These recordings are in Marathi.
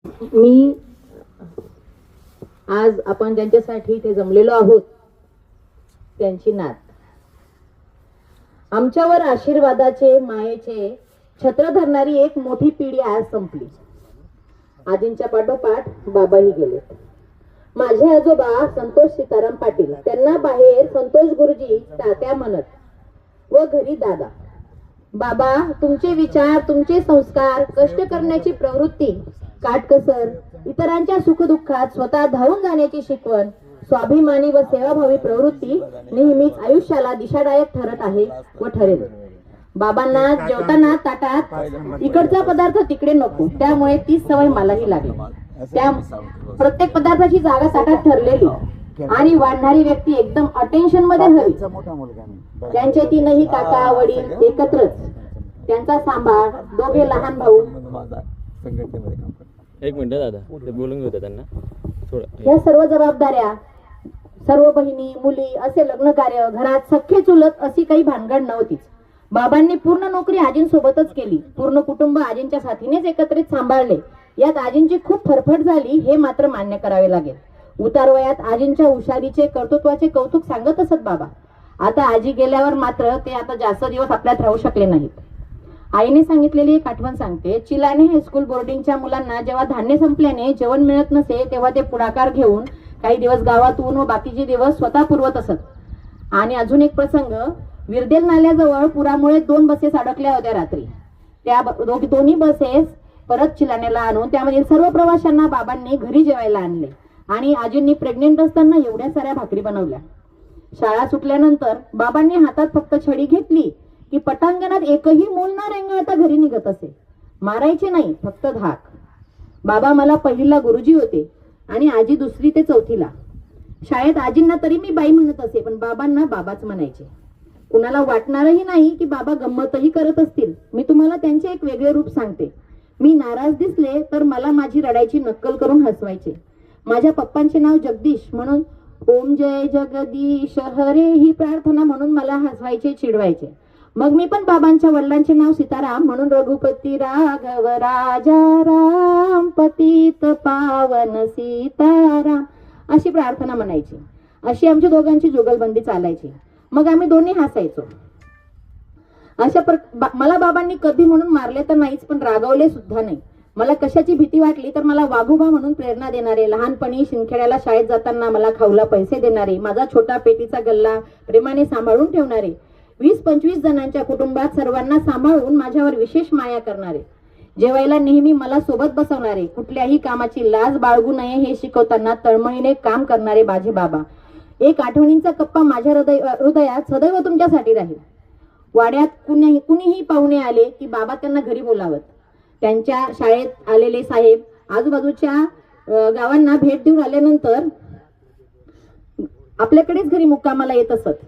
मी आज आपण ज्यांच्यासाठी इथे जमलेलो आहोत त्यांची नात, आमच्यावर आशीर्वादाचे मायेचे छत्र धरणारी एक मोठी पिढी आज संपली. आजींच्या पाठोपाठ बाबाही गेले. माझे आजोबा संतोष सीताराम पाटील, त्यांना बाहेर संतोष गुरुजी तात्या म्हणत व घरी दादा. बाबा, तुमचे विचार, तुमचे संस्कार, कष्ट करण्याची प्रवृत्ती, काटकसर, इतरांच्या सुखदुःखात स्वतः धावून जाण्याची शिकवण, स्वाभिमानी व सेवाभावी प्रवृत्ती नेहमीच आयुष्याला दिशादायक ठरत आहे व ठरेल. बाबांना जेवताना ताटात इकडचा पदार्थ तिकडे नको, त्यामुळे तीच सवय मलाही लागली. त्या प्रत्येक पदार्थाची जागा ताटात ठरलेली आणि वाढणारी व्यक्ती एकदम अटेन्शन मध्ये हवी. त्यांचे तीनही काका वडील एकत्रच, त्यांचा सांभाळ, दोघे लहान भाऊ. एक मिनिट दादा, ते बोलून घेऊ त्यांना थोडं. या सर्व जबाबदाऱ्या, सर्व बहिणी मुली, असे लग्न कार्य, घरात सख्खे चुलत अशी काही भानगड नव्हतीच. बाबांनी पूर्ण नोकरी आजींसोबतच केली. पूर्ण कुटुंब आजींच्या साथीनेच एकत्रित सांभाळले. यात आजींची खूप फरफट झाली हे मात्र मान्य करावे लागेल. उतार वयात आजींच्या हुशारीचे, कर्तृत्वाचे कौतुक सांगत असत बाबा. आता आजी गेल्यावर मात्र ते आता जास्त दिवस आपल्यात राहू शकले नाहीत. आईने सांगितलेली एक आठवण सांगते. चिलाने हायस्कूल बोर्डिंगच्या मुलांना जेव्हा धान्य संपल्याने जेवण मिळत नसे तेव्हा ते पुढाकार घेऊन काही दिवस गावातून व बाकीचे दिवस स्वतः पुरवत असत. आणि अजून एक प्रसंग, विरदेल नाल्याजवळ पुरामुळे 2 बसेस अडकल्या होत्या रात्री. त्या दोन्ही बसेस परत चिलानेला आणून त्यामधील सर्व प्रवाशांना बाबांनी घरी जेवायला आणले आणि आजींनी प्रेग्नेंट असताना एवढ्या साऱ्या भाकरी बनवल्या. शाळा सुटल्यानंतर बाबांनी हातात फक्त छडी घेतली की पटांगणात एकही मूल न रेंगाळता घरी निघत असे. मारायचे नाही, फक्त धाक. बाबा मला पहिलीला गुरुजी होते आणि आजी 2री ते 4थीला. शाळेत आजींना तरी मी बाई म्हणत असे, पण बाबांना बाबाच म्हणायचे. कुणाला वाटणारही नाही की बाबा गंमतही करत असतील. मी तुम्हाला त्यांचे एक वेगळे रूप सांगते. मी नाराज दिसले तर मला माझी रडायची नक्कल करून हसवायचे. माझ्या पप्पांचे नाव जगदीश म्हणून ओम जय जगदीश हरे ही प्रार्थना म्हणून मला हसवायचे, चिडवायचे. मग मी पण बाबांच्या वडिलांचे नाव सीताराम म्हणून रघुपती राघव राजा राम पतित पावन सीताराम अशी प्रार्थना म्हणायची. अशी आमच्या दोघांची जुगलबंदी चालायची. मग आम्ही दोन्ही हसायचो. मला बाबांनी कधी म्हणून मारले तर नाहीच, पण रागवले सुद्धा नाही. मला कशाची भीती वाटली तर मला वाघोबा म्हणून प्रेरणा देणारे, लहानपणी शिंदखेड्याला शाळेत जाताना मला खाऊला पैसे देणारे, माझा छोटा पेटीचा गल्ला प्रेमाने सांभाळून ठेवणारे, 20-25 जणांच्या कुटुंबात सर्वांना सांभाळून माझ्यावर विशेष माया करणारे, जेवायला नेहमी मला सोबत बसवणारे, कुठल्याही कामाची लाज बाळगू नये हे शिकवताना तळमळीने काम करणारे माझे बाबा. एक आठवणींचा कप्पा माझ्या हृदयात सदैव तुमच्यासाठी राहील. वाड्यात कुणीही पाहुणे आले की बाबा त्यांना घरी बोलावत. त्यांच्या शाळेत आलेले साहेब आजूबाजूच्या गावांना भेट देऊन आल्यानंतर आपल्याकडेच घरी मुक्कामाला येत असत.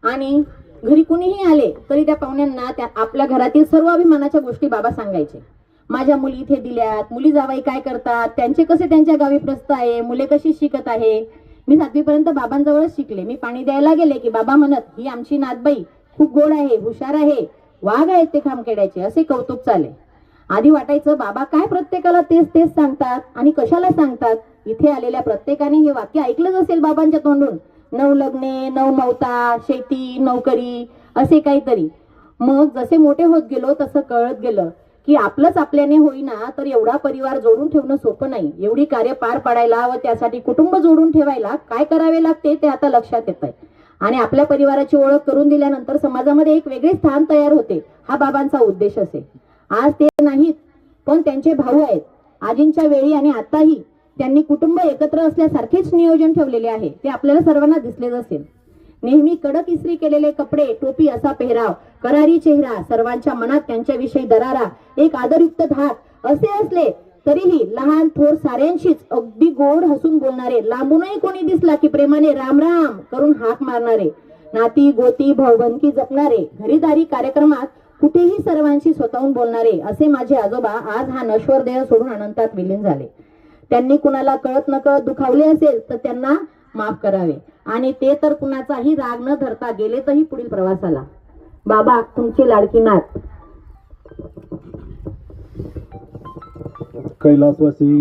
आणि घरी कुणीही आले तरी त्या पाहुण्यांना त्या आपल्या घरातील सर्व अभिमानाच्या गोष्टी बाबा सांगायचे. माझ्या मुली इथे दिल्यात, मुली जावाई काय करतात, त्यांचे कसे त्यांच्या गावी प्रस्थ आहे, मुले कशी शिकत आहे. मी 7वी पर्यंत बाबांजवळच शिकले. मी पाणी द्यायला गेले की बाबा म्हणत, ही आमची नातबाई खूप गोड आहे, हुशार आहे, वाघ आहेत ते खामखेड्याचे, असे कौतुक चाले. आधी वाटायचं बाबा काय प्रत्येकाला तेच तेच सांगतात आणि कशाला सांगतात. इथे आलेल्या प्रत्येकाने हे वाक्य ऐकलंच असेल बाबांच्या तोंडून. 9 लग्ने, 9 मौता, शेती, नोकरी असे काहीतरी. मग जसे मोठे होत गेलो तसं कळत गेलं की आपलंच आपल्याने होईना तर एवढा परिवार जोडून ठेवणं सोपं नाही. एवढी कार्य पार पाडायला व त्यासाठी कुटुंब जोडून ठेवायला काय करावे लागते ते आता लक्षात येत आहे. आणि आपल्या परिवाराची ओळख करून दिल्यानंतर समाजामध्ये एक वेगळे स्थान तयार होते, हा बाबांचा उद्देश असे. आज ते नाहीत, पण त्यांचे भाऊ आहेत. आजींच्या वेळी आणि आताही त्यांनी कुटुंब एकत्र असल्यासारखेच नियोजन ठेवलेले आहे. ते आपल्याला सर्वांना दिसलेच असेल. नेहमी कडक इस्त्री केलेले कपडे, टोपी असा पेहराव, करारी चेहरा, सर्वांच्या मनात त्यांच्याविषयी दरारा, एक आदरयुक्त धाक असे असले तरीही लहान थोर साऱ्यांशीच अगदी गोड हसून बोलणारे, लांबूनही कोणी दिसला की प्रेमाने राम राम करून हाक मारणारे, नाती गोती भाऊबंदकी जपणारे, घरीदारी कार्यक्रमात कुठेही सर्वांशी स्वतःहून बोलणारे असे माझे आजोबा आज हा नश्वर देह सोडून अनंतात विलीन झाले. त्यांनी कुणाला कळत नकळत दुखावले असेल तर त्यांना माफ करावे आणि ते तर कुणाचाही राग न धरता गेले तरी पुढील प्रवासाला. बाबा, तुमची लाडकी नात. कैलासवासी